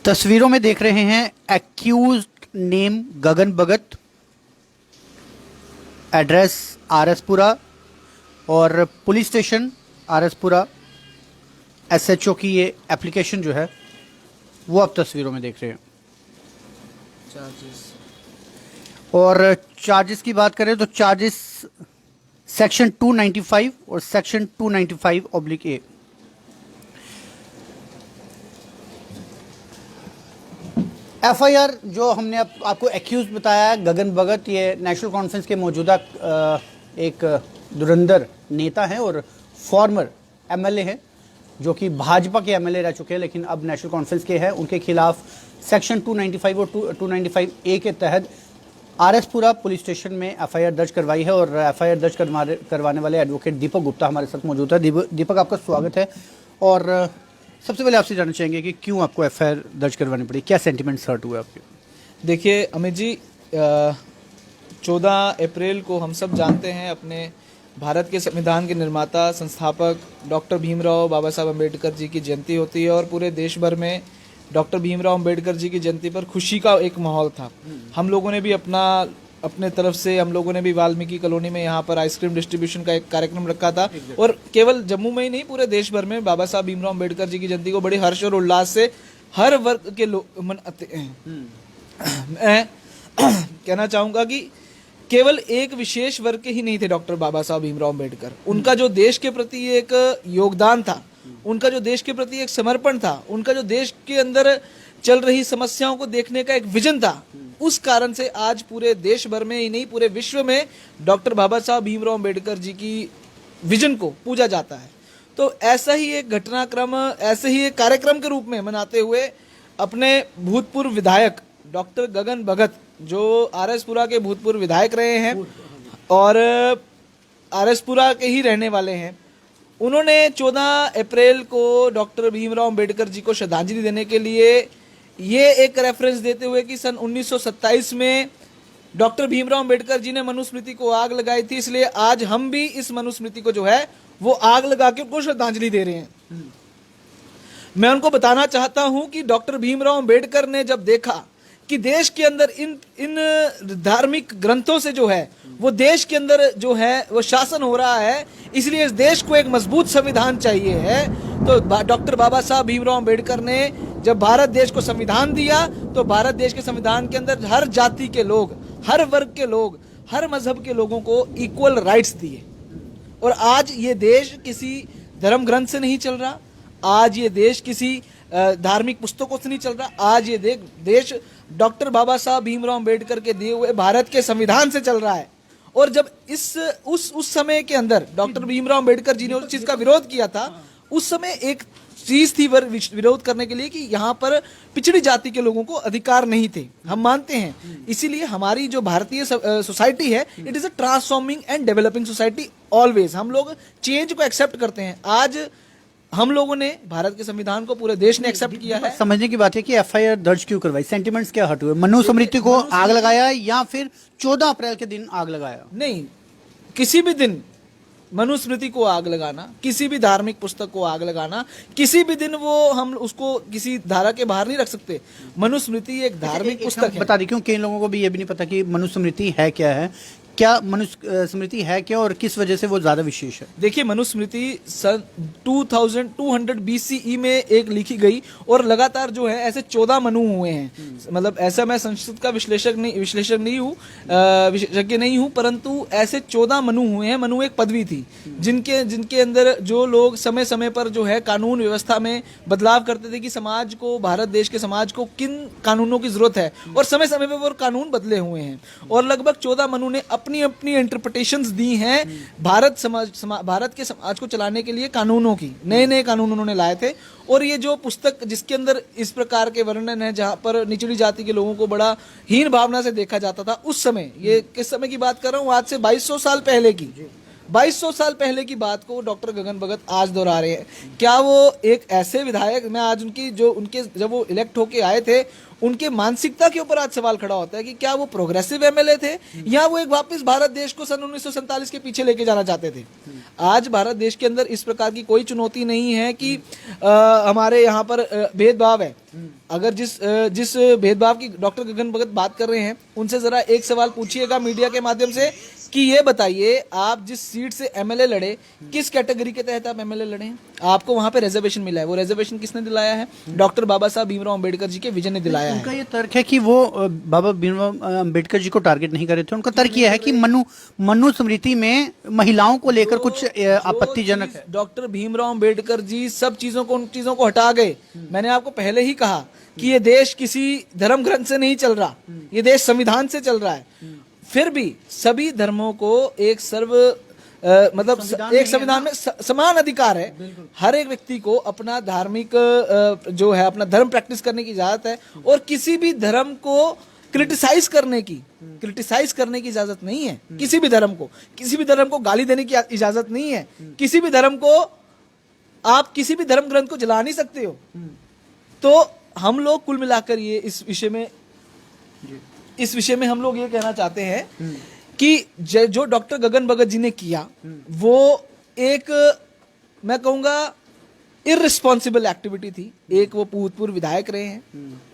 तस्वीरों में देख रहे हैं एक्यूज नेम गगन भगत, एड्रेस आरएसपुरा और पुलिस स्टेशन आरएसपुरा। एसएचओ की ये एप्लीकेशन जो है वो आप तस्वीरों में देख रहे हैं। और चार्जेस की बात करें तो चार्जेस सेक्शन 295 और सेक्शन 295/A। एफआईआर जो हमने आपको एक्यूज बताया है गगन भगत, ये नेशनल कॉन्फ्रेंस के मौजूदा एक धुरंधर नेता हैं और फॉर्मर एमएलए हैं, जो कि भाजपा के एमएलए रह चुके हैं लेकिन अब नेशनल कॉन्फ्रेंस के हैं। उनके खिलाफ सेक्शन 295 और 295A के तहत आरएसपुरा पुलिस स्टेशन में एफआईआर दर्ज करवाई है। और एफआईआर दर्ज करवाने वाले एडवोकेट दीपक गुप्ता हमारे साथ मौजूद है। दीपक, आपका स्वागत है। और सबसे पहले आपसे जानना चाहेंगे कि क्यों आपको एफआईआर दर्ज करवानी पड़ी, क्या सेंटिमेंट्स हर्ट हुए आपके? देखिए अमित जी, 14 अप्रैल को हम सब जानते हैं अपने भारत के संविधान के निर्माता संस्थापक डॉक्टर भीमराव बाबा साहब अम्बेडकर जी की जयंती होती है और पूरे देश भर में डॉक्टर भीमराव अम्बेडकर जी की जयंती पर खुशी का एक माहौल था। हम लोगों ने भी अपने तरफ से हम लोगों ने भी वाल्मीकि कॉलोनी में यहाँ पर आइसक्रीम डिस्ट्रीब्यूशन का एक कार्यक्रम रखा था। और केवल जम्मू में ही नहीं, पूरे देश भर में बाबा साहब भीमराव अम्बेडकर जी की जयंती को बड़े हर्ष और उल्लास से हर वर्ग के लोग मनाते हैं। मैं कहना चाहूँगा कि केवल एक विशेष वर्ग के ही नहीं थे डॉक्टर बाबा साहब भीमराव अम्बेडकर। उनका जो देश के प्रति एक योगदान था, उनका जो देश के प्रति एक समर्पण था, उनका जो देश के अंदर चल रही समस्याओं को देखने का एक विजन था, उस कारण से आज पूरे देश भर में ही नहीं पूरे विश्व में डॉक्टर बाबा साहब भीमराव अम्बेडकर जी की विजन को पूजा जाता है। तो ऐसा ही एक घटनाक्रम, ऐसे ही एक कार्यक्रम के रूप में मनाते हुए अपने भूतपूर्व विधायक डॉक्टर गगन भगत, जो आरएसपुरा के भूतपूर्व विधायक रहे हैं और आरएसपुरा के ही रहने वाले हैं, उन्होंने 14 अप्रैल को डॉक्टर भीमराव अम्बेडकर जी को श्रद्धांजलि देने के लिए ये एक रेफरेंस देते हुए कि सन 1927 में डॉक्टर भीमराव अम्बेडकर जी ने मनुस्मृति को आग लगाई थी, इसलिए आज हम भी इस मनुस्मृति को जो है वो आग लगा के उनको श्रद्धांजलि दे रहे हैं। मैं उनको बताना चाहता हूं कि डॉक्टर भीमराव अम्बेडकर ने जब देखा कि देश के अंदर इन धार्मिक ग्रंथों से जो है वो देश के अंदर जो है वो शासन हो रहा है, इसलिए इस देश को एक मजबूत संविधान चाहिए है, तो डॉक्टर बाबा साहब भीमराव अम्बेडकर ने जब भारत देश को संविधान दिया तो भारत देश के संविधान के अंदर हर जाति के लोग, हर वर्ग के लोग, हर मजहब के लोगों को इक्वल राइट्स दिए। और आज ये देश किसी धर्म ग्रंथ से नहीं चल रहा, आज ये देश किसी धार्मिक पुस्तकों से नहीं चल रहा, आज ये देश डॉक्टर बाबा साहब भीमराव अम्बेडकर के दिए हुए भारत के संविधान से चल रहा है। और जब उस समय के अंदर डॉक्टर भीमराव अम्बेडकर जी ने उस चीज का विरोध किया था, उस समय एक चीज थी विरोध करने के लिए कि यहाँ पर पिछड़ी जाति के लोगों को अधिकार नहीं थे, हम मानते हैं। इसीलिए हमारी जो भारतीय सोसाइटी है, it is a transforming and developing society always. हम लोग चेंज को एक्सेप्ट करते हैं। आज हम लोगों ने भारत के संविधान को पूरे देश ने एक्सेप्ट किया है। समझने की बात है कि एफआईआर दर्ज क्यों करवाई, सेंटिमेंट्स क्या हट हुए? मनुस्मृति को आग लगाया या फिर 14 अप्रैल के दिन आग लगाया? नहीं, किसी भी दिन मनुस्मृति को आग लगाना, किसी भी धार्मिक पुस्तक को आग लगाना, किसी भी दिन वो हम उसको किसी धारा के बाहर नहीं रख सकते। मनुस्मृति एक धार्मिक पुस्तक है। बता दी, क्यों कई लोगों को भी ये भी नहीं पता कि मनुस्मृति है क्या है, क्या मनुस्मृति है क्या और किस वजह से वो ज्यादा विशेष है? देखिए, मनुस्मृति सन 2200 BCE में एक लिखी गई और लगातार जो है ऐसे 14 मनु हुए हैं। मतलब ऐसा मैं संस्कृत का विश्लेषज्ञ नहीं हूँ, परंतु ऐसे 14 मनु हुए हैं। मनु एक पदवी थी जिनके अंदर जो लोग समय समय पर जो है कानून व्यवस्था में बदलाव करते थे कि समाज को, भारत देश के समाज को किन कानूनों की जरूरत है, और समय समय पर वो कानून बदले हुए हैं। और लगभग 14 मनु ने अपनी अपनी इंटरप्रिटेशंस दी हैं भारत के समाज को चलाने के लिए कानूनों की। नए नए कानून उन्होंने लाए थे। और ये जो पुस्तक जिसके अंदर इस प्रकार के वर्णन है, जहां पर निचली जाति के लोगों को बड़ा हीन भावना से देखा जाता था उस समय, ये किस समय की बात कर रहा हूँ, आज से 2200 साल पहले की 2200 साल पहले की बात को डॉक्टर गगन भगत आज दोहरा रहे हैं। क्या वो एक ऐसे विधायक, मैं आज उनके जब वो इलेक्ट होके आए थे, उनके मानसिकता के ऊपर आज सवाल खड़ा होता है कि क्या वो प्रोग्रेसिव एमएलए थे या वो एक वापस भारत देश को सन 1947 के पीछे लेके जाना चाहते थे। आज भारत देश के अंदर इस प्रकार की कोई चुनौती नहीं है कि हमारे यहाँ पर भेदभाव है। अगर जिस भेदभाव की डॉक्टर गगन भगत बात कर रहे हैं, उनसे जरा एक सवाल पूछिएगा मीडिया के माध्यम से कि ये बताइए, आप जिस सीट से एमएलए लड़े, किस कैटेगरी के तहत आप एमएलए लड़े हैं? आपको वहां पे रिजर्वेशन मिला है। वो रिजर्वेशन किसने दिलाया है? डॉक्टर बाबा साहब भीमराव अंबेडकर जी के विजन ने दिलाया है। उनका ये तर्क है कि वो बाबा भीमराव अंबेडकर जी को टारगेट नहीं कर रहे थे। उनका तर्क यह है कि मनुस्मृति में महिलाओं को लेकर कुछ आपत्तिजनक है। डॉक्टर भीमराव अंबेडकर जी सब चीजों को, उन चीजों को हटा गए। मैंने आपको पहले ही कहा कि ये देश किसी धर्म ग्रंथ से नहीं चल रहा, ये देश संविधान से चल रहा है। फिर भी सभी धर्मों को एक एक संविधान में समान अधिकार है। हर एक व्यक्ति को अपना धार्मिक जो है अपना धर्म प्रैक्टिस करने की इजाजत है, और किसी भी धर्म को क्रिटिसाइज करने की इजाजत नहीं है। किसी भी धर्म को गाली देने की इजाजत नहीं है। किसी भी धर्म को आप किसी भी धर्म ग्रंथ को जला नहीं सकते हो। तो हम लोग कुल मिलाकर ये इस विषय में हम लोग ये कहना चाहते हैं कि जो डॉक्टर गगन भगत जी ने किया, वो एक, मैं कहूंगा, इररिस्पॉन्सिबल एक्टिविटी थी। एक वो भूतपूर्व विधायक रहे हैं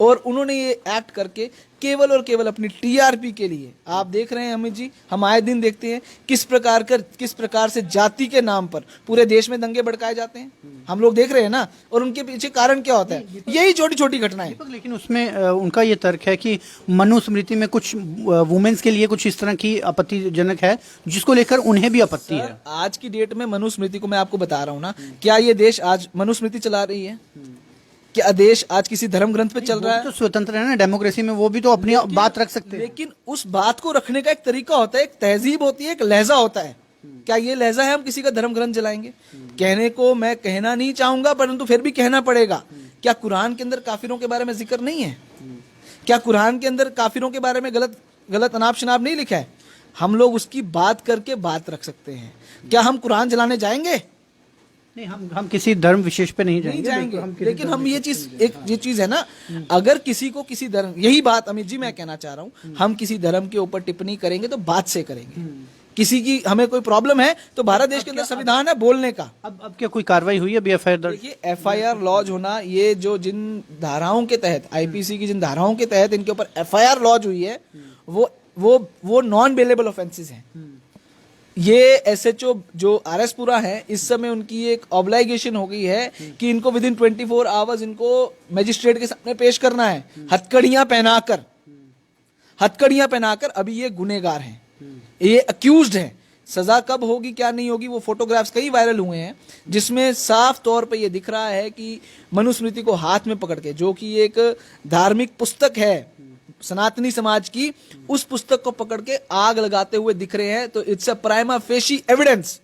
और उन्होंने ये एक्ट करके केवल और केवल अपनी टीआरपी के लिए, आप देख रहे हैं अमित जी, हम आए दिन देखते हैं किस प्रकार से जाति के नाम पर पूरे देश में दंगे भड़काए जाते हैं। हम लोग देख रहे हैं ना, और उनके पीछे कारण क्या होता है? यही छोटी छोटी घटनाएं। लेकिन उसमें उनका ये तर्क है कि मनुस्मृति में कुछ वुमेन्स के लिए कुछ इस तरह की आपत्तिजनक है, जिसको लेकर उन्हें भी आपत्ति है। आज की डेट में मनुस्मृति को मैं आपको बता रहा हूँ ना, क्या ये देश आज मनुस्मृति चला रही है? क्या देश आज किसी धर्म ग्रंथ पे चल रहा है? तो स्वतंत्र है ना, डेमोक्रेसी में वो भी तो अपनी बात रख सकते हैं। लेकिन उस बात को रखने का एक तरीका होता है, एक तहजीब होती है, एक लहजा होता है। क्या ये लहजा है हम किसी का धर्म ग्रंथ जलाएंगे? कहने को मैं कहना नहीं चाहूंगा, परंतु फिर भी कहना पड़ेगा। क्या कुरान के अंदर काफिरों के बारे में जिक्र नहीं है? क्या कुरान के अंदर काफिरों के बारे में गलत अनाप शनाप नहीं लिखा है? हम लोग उसकी बात करके बात रख सकते हैं। क्या हम कुरान जलाने जाएंगे? नहीं, हम किसी धर्म विशेष पे नहीं जाएंगे। लेकिन हम ये चीज है ना, अगर किसी को किसी धर्म, यही बात अमित जी मैं कहना चाह रहा हूँ, हम किसी धर्म के ऊपर टिप्पणी करेंगे तो बात से करेंगे। किसी की हमें कोई प्रॉब्लम है तो भारत देश के अंदर संविधान है बोलने का। अब क्या कोई कार्रवाई हुई है अभी? एफआईआर दर्ज? देखिए, एफआईआर लॉज होना, ये जो जिन धाराओं के तहत, आईपीसी की जिन धाराओं के तहत इनके ऊपर एफआईआर लॉज हुई है, वो नॉन बेलेबल ऑफेंसेस हैं। ये एसएचओ जो आरएसपुरा है, इस समय उनकी एक ऑब्लाइगेशन हो गई है कि इनको विदिन 24 आवर्स इनको मजिस्ट्रेट के सामने पेश करना है, हथकड़ियां पहनाकर। अभी ये गुनेगार हैं, ये अक्यूज्ड हैं। सजा कब होगी क्या नहीं होगी, वो फोटोग्राफ्स कई वायरल हुए हैं, जिसमें साफ तौर पे ये दिख रहा है कि मनुस्मृति को हाथ में पकड़ के, जो कि एक धार्मिक पुस्तक है सनातनी समाज की, उस पुस्तक को पकड़ के आग लगाते हुए दिख रहे हैं। तो it's a prima facie evidence,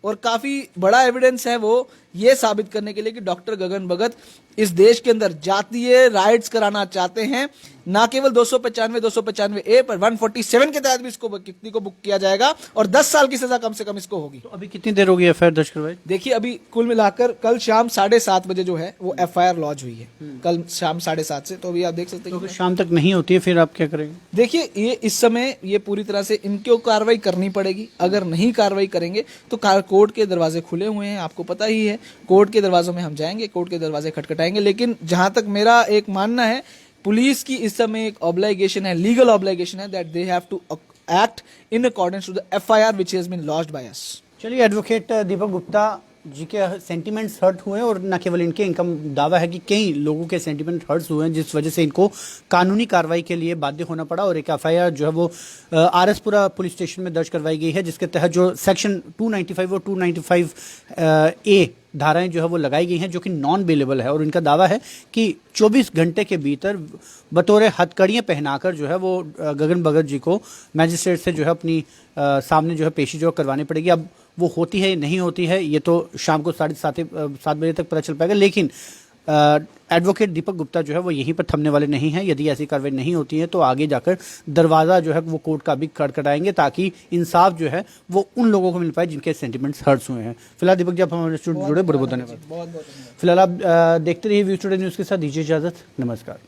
और काफी बड़ा एविडेंस है वो ये साबित करने के लिए कि डॉक्टर गगन भगत इस देश के अंदर जातीय राइट्स कराना चाहते हैं। ना केवल 295 ए पर 147 के तहत भी इसको कितनी को बुक किया जाएगा, और 10 साल की सजा कम से कम इसको होगी। तो अभी कितनी देर होगी एफआईआर दर्ज करवाई? देखिए, अभी कुल मिलाकर कल शाम 7:30 बजे जो है वो एफआईआर लॉन्च हुई है, कल शाम 7:30 से। तो अभी आप देख सकते हैं तो शाम तक नहीं होती है, फिर आप क्या करेंगे? देखिए, ये इस समय ये पूरी तरह से इनको कार्रवाई करनी पड़ेगी। अगर नहीं कार्रवाई करेंगे तो कोर्ट के दरवाजे खुले हुए हैं, आपको पता ही है। कोर्ट के दरवाजों में हम जाएंगे, कोर्ट के दरवाजे खटखटाएंगे। लेकिन जहां तक मेरा एक मानना है, पुलिस की इस समय एक ऑब्लाइगेशन है, लीगल ऑब्लाइगेशन है, that they have to act in accordance to the FIR which has been launched by us. चलिए, एडवोकेट दीपक गुप्ता जी के सेंटिमेंट्स हर्ट हुए, और न केवल इनके, इनका दावा है कि कई लोगों के सेंटिमेंट हर्ट्स हुए हैं, जिस वजह से इनको कानूनी कार्रवाई के लिए बाध्य होना पड़ा। और एक एफआईआर जो है वो आरएसपुरा पुलिस स्टेशन में दर्ज करवाई गई है, जिसके तहत जो सेक्शन 295 और 295 ए धाराएं जो है वो लगाई गई हैं, जो कि नॉन बेलेबल है। और इनका दावा है कि 24 घंटे के भीतर बतौर हथकड़ियाँ पहनाकर जो है वो गगन भगत जी को मैजिस्ट्रेट से जो है अपनी सामने जो है पेशी जो करवानी पड़ेगी। अब वो होती है नहीं होती है, ये तो शाम को 7:30 बजे तक पता चल पाएगा। लेकिन एडवोकेट दीपक गुप्ता जो है वो यहीं पर थमने वाले नहीं हैं। यदि ऐसी कार्रवाई नहीं होती है तो आगे जाकर दरवाज़ा जो है वो कोर्ट का भी खटखटाएंगे, ताकि इंसाफ जो है वो उन लोगों को मिल पाए जिनके सेंटिमेंट्स हर्ट्स हुए हैं। फिलहाल दीपक जी, आप हमारे स्टूडियो जुड़े, बहुत बहुत धन्यवाद। फिलहाल आप देखते रहिए व्यूज टुडे न्यूज़ के साथ, दीजिए इजाज़त, नमस्कार।